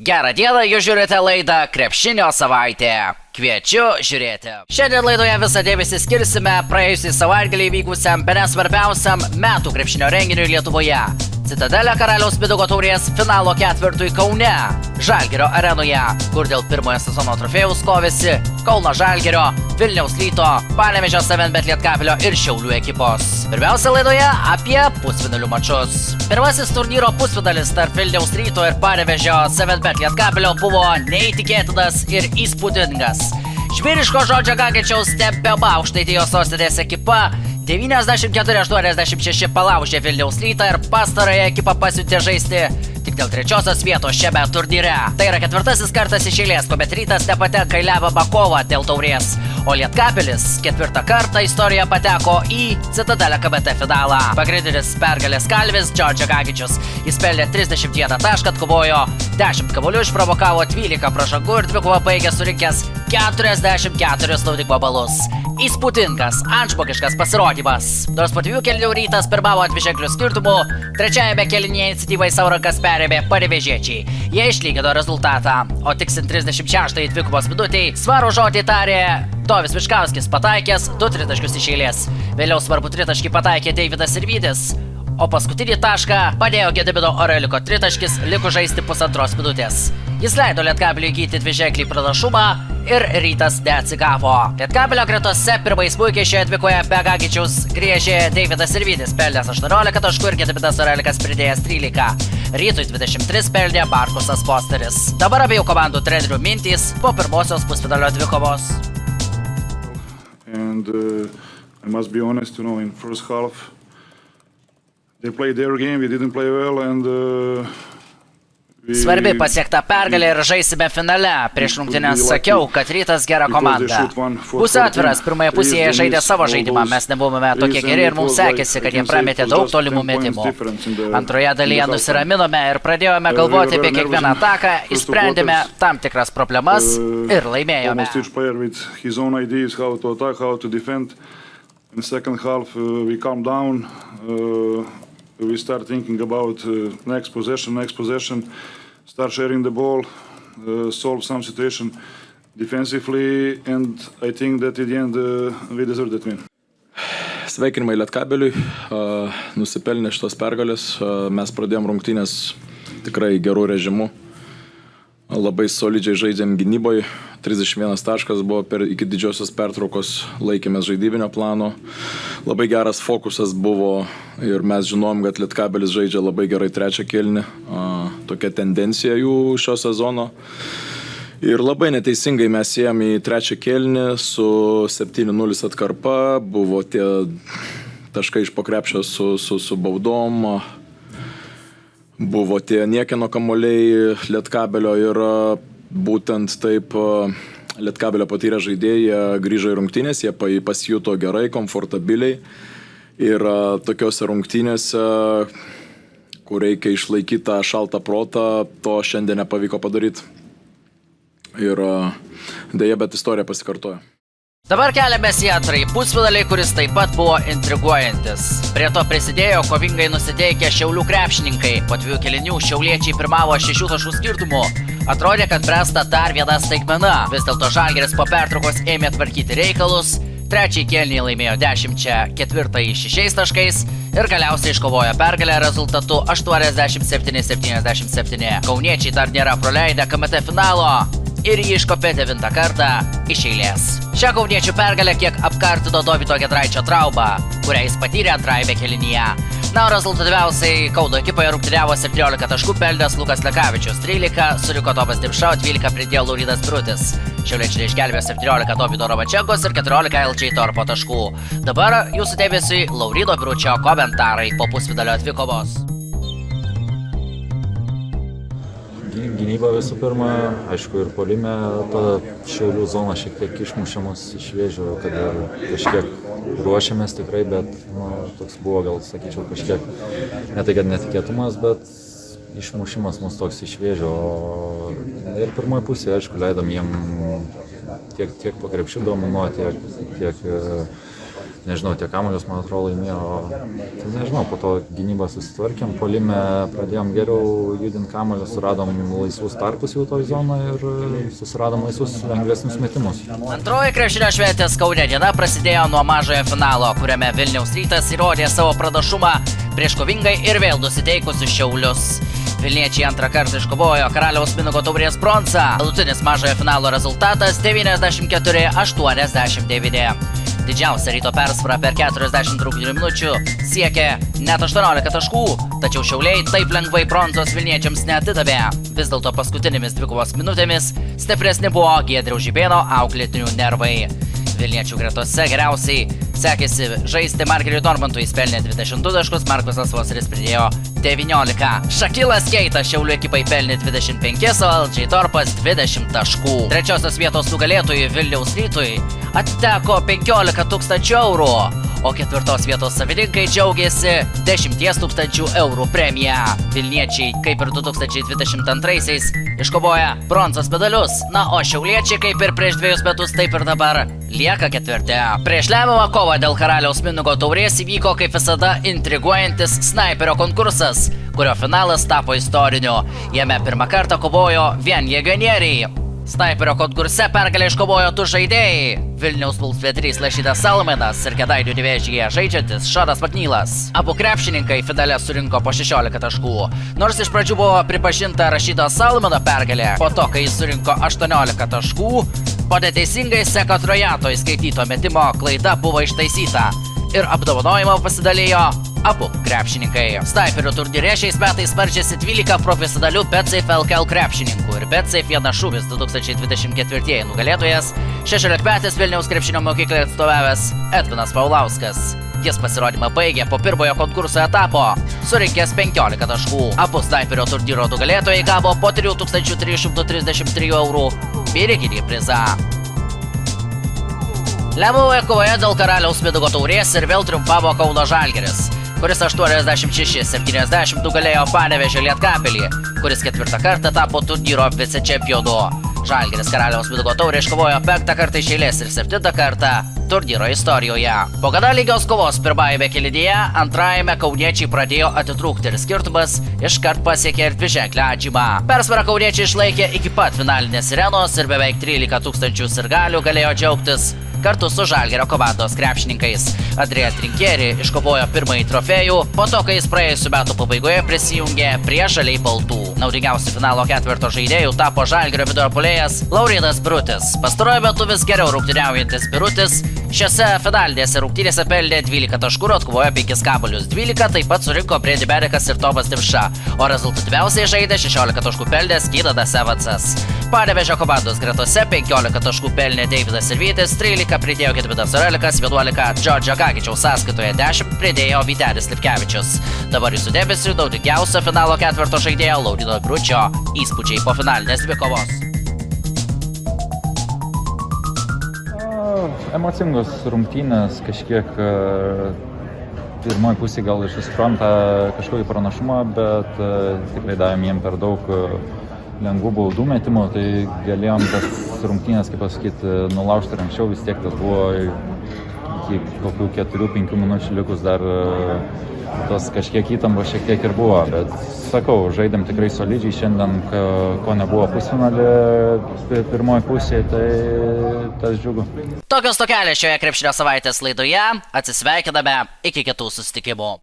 Gerą dieną, jūs žiūrite laidą Krepšinio savaitė. Kviečiu žiūrėti. Šiandien laidoje visą dėmesį skirsime praėjusį savaitgalį vykusiam bene svarbiausiam metų krepšinio renginiui Lietuvoje. Citadelė Karaliaus Mindaugo taurės finalo ketvirtui Kaune, Žalgirio arenoje, kur dėl pirmojo sezono trofėjaus kovėsi Kauno Žalgirio, Vilniaus Ryto, Panevėžio 7bet Lietkabelio ir Šiaulių ekipos. Pirmiausia laidoje apie pusfinalių mačus. Pirmasis turnyro pusfinalis tarp Vilniaus Ryto ir Panevėžio 7bet Lietkabelio buvo neįtikėtinas ir įspūdingas. Žvyriško žodžio Gagičiaus Tempeba Aukštaitijos sostinės ekipa 94-86 palaužė Vilniaus Rytą ir pastarąją ekipą pasiuntė žaisti tik dėl trečiosios vietos šiame turnyre. Tai yra ketvirtasis kartas iš eilės, kuomet Rytas nepatenka į lemiamą kovą dėl taurės, o Lietkabelis ketvirtą kartą istorijoje pateko į Citadelę KBT finalą. Pagrindinis pergalės kalvis Džordžio Gagičius. Jis pelnė 31 tašką, atkovojo 10 kamuolių, išprovokavo 12 pražangų ir dvikovą baigė surinkęs 44 naudingumo balus. Įspūdingas, antžmogiškas pasirodymas. Nors po 2 kėlinių Rytas pirmavo dviženklių skirtumų, trečiajame kėlinyje iniciatyvą į savo rankas perėmė panevėžiečiai. Jie išlygino rezultatą, o tiksint 36 dvikovos minutei svarų žodį tarė Dovis Viškauskis, pataikęs 2 tritaškius iš eilės. Vėliau svarbų tritaškį pataikė Deividas Sirvydis, o paskutinį tašką padėjo Gedimino Oreliko tritaškis likus žaisti pusantros minutės. Jis leido Lietkabeliui įgyti dviženklį pranašumą ir Rytas neatsigavo. Lietkabelio gretose pirmais smūgiai šioje dvikoje be Gagičiaus griežė Deividas Sirvydis, pelnęs 18 taškų ir Gediminas Orelikas pridėjęs 13. Rytui 23 pelnė Markusas Fosteris. Dabar abiejų komandų trenerių mintys po pirmosios pusfinalio dvikovos. And I must be honest, in first half they played their game, we didn't play well and Svarbi pasiekta pergalė ir žaisime finale. Prieš rungtynes sakiau, kad Rytas gera komanda. Būsiu atviras, pirmoje pusėje žaidė savo žaidimą, mes nebuvome tokie geri ir mums sekėsi, kad jie prametė daug tolimų metimų. Antroje dalyje nusiraminome ir pradėjome galvoti apie kiekvieną ataką, išsprendėme tam tikras problemas ir laimėjome. We start thinking about next possession, start sharing the ball, solve some situation defensively, and I think that at the end we deserve that win. Sveikinimai Lietkabeliui, nusipelnė šitos pergalės, mes pradėjom rungtynės tikrai gerų režimų, labai solidžiai žaidėm gynyboje, 31 taškas buvo iki didžiosios pertraukos, laikėmės žaidybinio plano, labai geras fokusas buvo ir mes žinom, kad Lietkabelis žaidžia labai gerai trečią kėlinį, tokia tendencija jų šio sezono. Ir labai neteisingai mes ėjom į trečią kėlinį su 7-0 atkarpa, buvo tie taškai iš po krepšio su baudom, buvo tie niekieno kamuoliai Lietkabelio ir būtent taip Lietkabelio patyrę žaidėjai grįžo į rungtynės, jie pasijuto gerai, komfortabiliai ir tokiose rungtynėse, kur reikia išlaikyti tą šaltą protą, to šiandien nepavyko padaryti. Ir deja, bet istorija pasikartoja. Dabar keliamės į antrąjį pusfinalį, kuris taip pat buvo intriguojantis. Prie to prisidėjo kovingai nusiteikę Šiaulių krepšininkai. Po 2 kėlinių šiauliečiai pirmavo 6 taškų skirtumų. Atrodė, kad bręsta dar viena staigmena. Vis dėlto Žalgiris po pertraukos ėmė tvarkyti reikalus. Trečiąjį kėlinį laimėjo 10, ketvirtąjį 6 taškais ir galiausiai iškovojo pergalę rezultatu 87-77. Kauniečiai dar nėra praleidę KMT finalo ir jį iškopė 9 kartą iš eilės. Šią kauniečių pergalę kiek apkartino Dovydo Giedraičio traumą, kurią jis patyrė antrajame kėlinyje. Na, o rezultatyviausiai Kauno ekipoje rungtyniavo 17 taškų pelnęs Lukas Lekavičius, 13 suriko Tomas Dimša, 12 pridėjo Laurinas Brutis. Šiauliečiai išgelbėjo 17 Dovydo Romačenkos ir 14 LJ Torpo taškų. Dabar jūsų dėmesiui Laurino Bručio komentarai po pusfinalio dvikovos. Gynyba visų pirma, aišku, ir puolime ta Šiaulių zona šiek tiek išmušiamas iš vėžių, kad kažkiek ruošiamės tikrai, bet toks buvo, gal sakyčiau, kažkiek ne tai, kad netikėtumas, bet išmušimas mus toks iš vėžio. Ir pirmoje pusėje, aišku, leidom jiem tiek po krepšių dominuoti, tiek nežinau, tie kamuolius, man atrodo, laimėjo, tai nežinau, po to gynybą susitvarkėm, puolime pradėjom geriau judinti kamuolius, suradom laisvus tarpus jau toj zonoje ir susiradom laisvus lengvesnius metimus. Antroji krepšinio šventės Kaune diena prasidėjo nuo mažojo finalo, kuriame Vilniaus Rytas įrodė savo pranašumą prieš kovingai ir vėl nusiteikusius Šiaulius. Vilniečiai antrą kartą iškovojo Karaliaus Mindaugo taurės bronzą. Galutinis mažojo finalo rezultatas 94–89. Didžiausia Ryto persvara per 40 rungtynių minučių siekė net 18 taškų, tačiau Šiauliai taip lengvai bronzos vilniečiams neatidavė. Vis dėlto paskutinėmis dvikovos minutėmis stipresni buvo Giedriaus Žibėno auklėtinių nervai. Vilniečių gretose geriausiai sekėsi žaisti Markeliui Normantui, jis pelnė 22 taškus, Markusas Voseris pridėjo 19. Šakilas Keitas Šiaulių ekipai pelnė 25, o LJ Torpas 20 taškų. Trečiosios vietos nugalėtojui Vilniaus Rytui atiteko 15 000 eurų, o ketvirtos vietos savininkai džiaugėsi 10 000 eurų premiją. Vilniečiai, kaip ir 2022-aisiais, iškovoja bronzos medalius, na o šiauliečiai, kaip ir prieš 2 metus, taip ir dabar lieka ketvirti. Prieš lemiamą kovą dėl Karaliaus Mindaugo taurės įvyko kaip visada intriguojantis snaiperio konkursas, kurio finalas tapo istoriniu. Jame pirmą kartą kovojo vien jėgionieriai. Snaiperio konkurse pergalę iškovojo 2 žaidėjai – Vilniaus Vulfs vedrys Lašydas Salminas ir Kėdainių Nevėžyje žaidžiantis Šaras Maknylas. Abu krepšininkai finale surinko po 16 taškų. Nors iš pradžių buvo pripažinta Rašydo Salmino pergalė, po to, kai jis surinko 18 taškų, po neteisingai Seko Trojato įskaityto metimo klaida buvo ištaisyta ir apdovanojimo pasidalijo abu krepšininkai. Snaiperių turnyre šiais metais varžėsi 12 profesionalių BetSafe LKL krepšininkų ir BetSafe Vienas šūvis 2024 nugalėtojas 16-metis Vilniaus krepšinio mokyklai atstovavęs Edvinas Paulauskas. Jis pasirodymą baigė po pirmojo konkurso etapo, surinkęs 15 taškų. Abu snaiperio turnyro nugalėtojai gavo po 3333 eurų piniginį prizą. Lemiamoje kovoje dėl Karaliaus Mindaugo taurės ir vėl triumfavo Kauno Žalgiris, kuris 86–70 nugalėjo Panevėžio Lietkabelį, kuris 4 kartą tapo turnyro vicečempionu. Žalgiris Karaliaus Mindaugo taurę iškovojo 5 kartą iš eilės ir 7 kartą turnyro istorijoje. Po gana lygios kovos pirmajame kėlinyje, antrajame kauniečiai pradėjo atitrūkti ir skirtumas iškart pasiekė ir dviženklę atžymą. Persvarą kauniečiai išlaikė iki pat finalinės sirenos ir beveik 13 000 sirgalių galėjo džiaugtis kartu su Žalgirio komandos krepšininkais. Andrėja Trinkieri iškovojo pirmąjį trofėjų, po to, kai jis praėjusių metų pabaigoje prisijungė prie žaliai baltų. Naudingiausiu finalo ketvirto žaidėjų tapo Žalgirio vidurio puolėjas Laurynas Birutis. Pastaruoju metu vis geriau rungtyniaujantis Birutis šiose finalinėse rungtynėse pelnė 12 taškų ir atkovojo 5 kamuolius. 12 taip pat surinko Brady Berikas ir Tomas Dimša, o rezultatyviausiai žaidė 16 taškų pelnęs Kynadas Evansas. Panevėžio komandos gretose 15 taškų pelnė Deividas Sirvytis, 13 pridėjo Gedvinas Orelikas, 11 Džordžio Gagičiaus sąskaitoje, 10 pridėjo Vytenis Lipkevičius. Dabar jūsų dėmesiu naudingiausio finalo ketvirto žaidėjo Lauryno Biručio įspūdžiai po finalinės dvikovos. Emocingos rungtynės, kažkiek pirmoji pusė gal iš susipranta kažkokį pranašumą, bet tikrai davėm jiem per daug lengvų baudų metimų, tai galėjom tas rungtynės, kaip pasakyti, nulaužti ir anksčiau, vis tiek tas buvo iki kokių 4–5 minučių likus dar tos kažkiek įtampos šiek tiek ir buvo, bet sakau, žaidėm tikrai solidžiai šiandien, ko nebuvo pusfinalį pirmoji pusėje, tai tas džiugu. Tokios tokelės šioje krepšinio savaitės laidoje, atsisveikiname iki kitų susitikimų.